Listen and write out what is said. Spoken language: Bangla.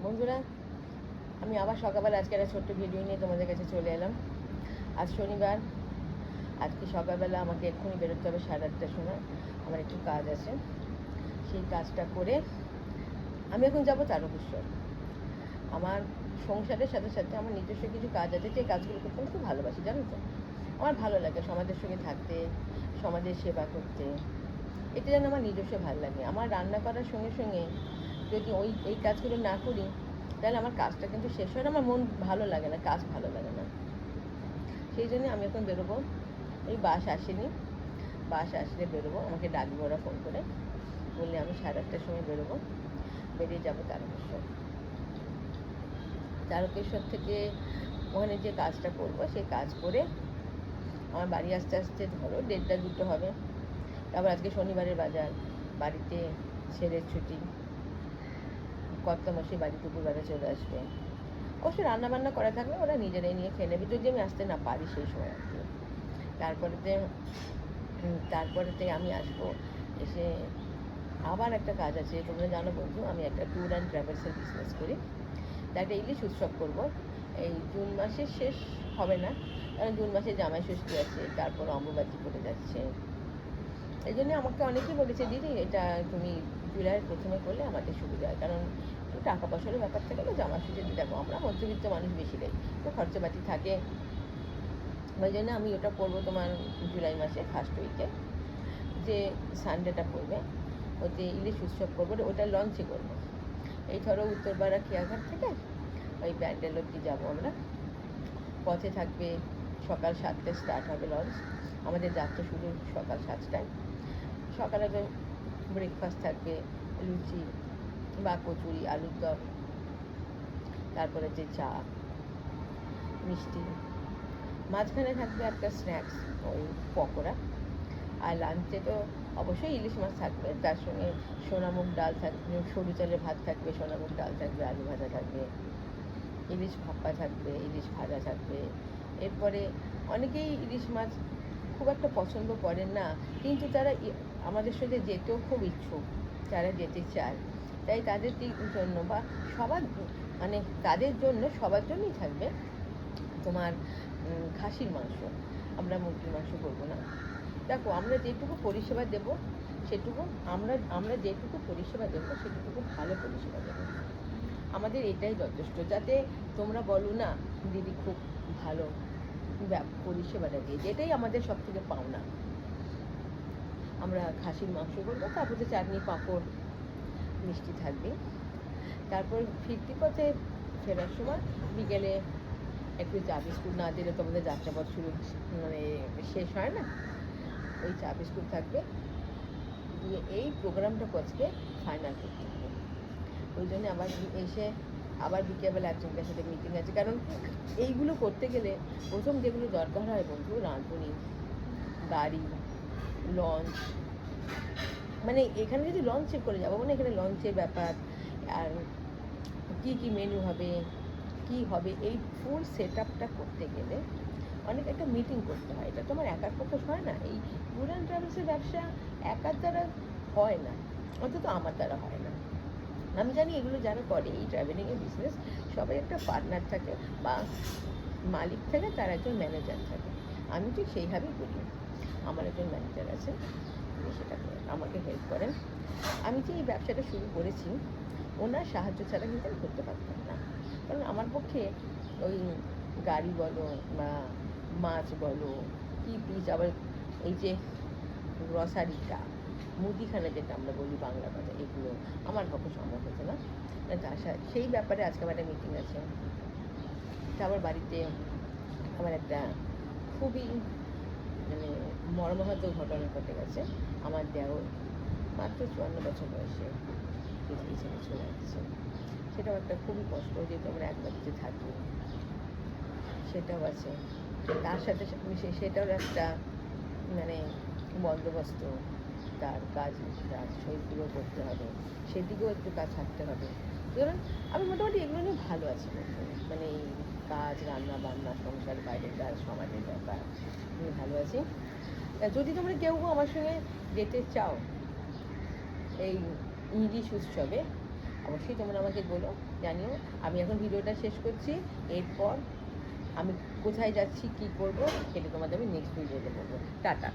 বন্ধুরা, আমি আবার সকালবেলা আজকে একটা ছোট্ট ভিডিও নিয়ে তোমাদের কাছে চলে এলাম। আজ শনিবার। আজকে সকালবেলা আমাকে এক্ষুনি বেরোতে হবে 8:30টার সময়। আমার একটু কাজ আছে, সেই কাজটা করে আমি এখন যাব তারকেশ্বর। আমার সংসারের সাথে সাথে আমার নিজস্ব কিছু কাজ আছে, যে কাজগুলো করতে আমি খুব ভালোবাসি, জানো তো। আমার ভালো লাগে সমাজের সঙ্গে থাকতে, সমাজের সেবা করতে। এটা যেন আমার নিজস্ব ভালো লাগে। আমার রান্না করার সঙ্গে সঙ্গে যদি এই কাজগুলো না করি, তাহলে আমার কাজটা কিন্তু শেষ হয় না, আমার মন ভালো লাগে না, কাজ ভালো লাগে না। সেই জন্য আমি এখন বেরোবো। এই বাস আসেনি, বাস আসলে বেরোবো। আমাকে ডাকবে ওরা ফোন করে, বললে আমি 8:30টার সময় বেরোবো। বেরিয়ে যাবো তারকেশ্বর। তারকেশ্বর থেকে ওখানে যে কাজটা করবো, সেই কাজ করে আমার বাড়ি আসতে আসতে ধরো 1:30-2 হবে। তারপর আজকে শনিবারের বাজার, বাড়িতে ছেলের ছুটি, কর্তামশাই বাড়ি দুপুরবেলা চলে আসবে। অবশ্যই রান্নাবান্না করা থাকলে ওরা নিজেরাই নিয়ে খেয়ে নেবে, যদি আমি আসতে না পারি সেই সময় আর কি। তারপরেতে আমি আসবো। এসে আবার একটা কাজ আছে। তোমরা জানো বন্ধু, আমি একটা ট্যুর অ্যান্ড ট্রাভেলসের বিজনেস করি। তা একটা ইলিশ উৎসব করবো। এই জুন মাসে শেষ হবে না, কারণ জুন মাসে জামাই ষষ্ঠী আছে, তারপর অম্বুবাচী পড়ে যাচ্ছে। এই জন্য আমাকে অনেকেই বলেছে, দিদি এটা তুমি জুলাইয়ের প্রথমে করলে আমাদের সুবিধা হয়, কারণ একটু টাকা পয়সারও ব্যাপার থাকে। তো জামা ষষ্ঠী দেখো, আমরা মধ্যবিত্ত মানুষ বেশি দেয়, তো খরচাপাতি থাকে। ওই জন্য আমি ওটা করবো তোমার জুলাই মাসে ফার্স্ট উইকে, যে সানডেটা পড়বে, ওতে ইলিশ উৎসব করবো, ওটা লঞ্চে করবো। এই ধরো উত্তরপাড়া খেয়াঘাট থেকে ওই ব্যান্ডেল অব্দি যাবো আমরা। পথে থাকবে, সকাল 7টায় স্টার্ট হবে লঞ্চ। আমাদের যাত্রা শুরু সকাল 7টায়। সকালে তো ব্রেকফাস্ট থাকবে, লুচি বা কচুরি, আলুর দম, তারপরে যে চা, মিষ্টি। মাঝখানে থাকবে একটা স্ন্যাক্স, ওই পকোড়া। আর লাঞ্চে তো অবশ্যই ইলিশ মাছ থাকবে, তার সঙ্গে সোনামুগ ডাল থাকবে, সরু চালের ভাত থাকবে, সোনামুগ ডাল থাকবে, আলু ভাজা থাকবে, ইলিশ ভাপা থাকবে, ইলিশ ভাজা থাকবে। এরপরে অনেকেই ইলিশ মাছ খুব একটা পছন্দ করেন না, কিন্তু তারা আমাদের সাথে যেতেও খুব ইচ্ছুক, যারা যেতে চায়। তাই তাদের জন্য বা সবার, মানে তাদের জন্য সবার জন্যই থাকবে তোমার খাসির মাংস। আমরা মুরগির মাংস করবো না। দেখো, আমরা যেটুকু পরিষেবা দেব সেটুকু, আমরা যেটুকু পরিষেবা দেবো সেটুকু ভালো পরিষেবা দেবো। আমাদের এটাই যথেষ্ট, যাতে তোমরা বলো না দিদি খুব ভালো পরিষেবাটা দিয়ে, যেটাই আমাদের সব থেকে পাওনা। আমরা খাসির মাংস করবো, তারপরে চাটনি, পাঁপড়, মিষ্টি থাকবে। তারপর ফিরতি পথে ফেরার সময় বিকেলে একটু চা বিস্কুট না দিলে তোমাদের যাত্রাপথ শুরু মানে শেষ হয় না, ওই চা বিস্কুট থাকবে। দিয়ে এই প্রোগ্রামটা আজকে ফাইনাল করতে হবে। ওই জন্য আবার এসে আবার বিকেলবেলা একজনদের সাথে মিটিং আছে, কারণ এইগুলো করতে গেলে প্রথম যেগুলো দরকার হয় বন্ধু, রাঁধুনি, গাড়ি, লঞ্চ। মানে এখানে যদি লঞ্চে করে যাবো, মানে এখানে লঞ্চের ব্যাপার, আর কী কী মেনু হবে, কি হবে, এই ফুল সেট আপটা করতে গেলে অনেক একটা মিটিং করতে হয়। এটা তোমার একার পক্ষে হয় না। এই ট্যুর অ্যান্ড ট্রাভেলসের ব্যবসা একার দ্বারা হয় না, অন্তত আমার দ্বারা হয় না। আমি জানি এগুলো যারা করে এই ট্রাভেলিংয়ের বিজনেস, সবাই একটা পার্টনার থাকে বা মালিক থাকে, তার একজন ম্যানেজার থাকে। আমি ঠিক সেইভাবেই করি। আমার একজন ম্যানেজার আছে, তিনি সেটা আমাকে হেল্প করেন। আমি যে এই ব্যবসাটা শুরু করেছি, ওনার সাহায্য ছাড়া কিন্তু আমি করতে পারতাম না। কারণ আমার পক্ষে ওই গাড়ি বলো বা মাছ বলো, কি পিস, আবার এই যে গ্রসারিটা, মুদিখানা যেটা আমরা বলি বাংলা কথা, এগুলো আমার পক্ষে সম্ভব হতো না। সেই ব্যাপারে আজকে আমার একটা মিটিং আছে। তারপর বাড়িতে আমার একটা খুবই মানে মর্মাহত ঘটনা ঘটে গেছে। আমার দেওর মাত্র 54 বছর বয়সে পৃথিবী ছেড়ে চলে যাচ্ছে। সেটাও একটা খুবই কষ্ট, যেহেতু আমরা এক বাড়িতে থাকি, সেটাও আছে। তার সাথে সেটাও একটা মানে বন্দোবস্ত, তার কাজ, তার শরীরগুলো করতে হবে, সেদিকেও একটু কাজ থাকতে হবে। ধরুন আমি মোটামুটি এগুলো নিয়ে ভালো আছি বলতে, মানে এই কাজ, রান্না বান্না, সংসার, বাইরের কাজ, সমাজের ব্যাপার আমি ভালো আছি। যদি তোমরা কেউ আমার সঙ্গে যেতে চাও এই ইলিশ উৎসবে, অবশ্যই তোমরা আমাকে বলো, জানিও। আমি এখন ভিডিওটা শেষ করছি, এরপর আমি কোথায় যাচ্ছি, কী করবো, সেটা তোমাদের আমি নেক্সট ভিডিওতে বলবো। টাটা।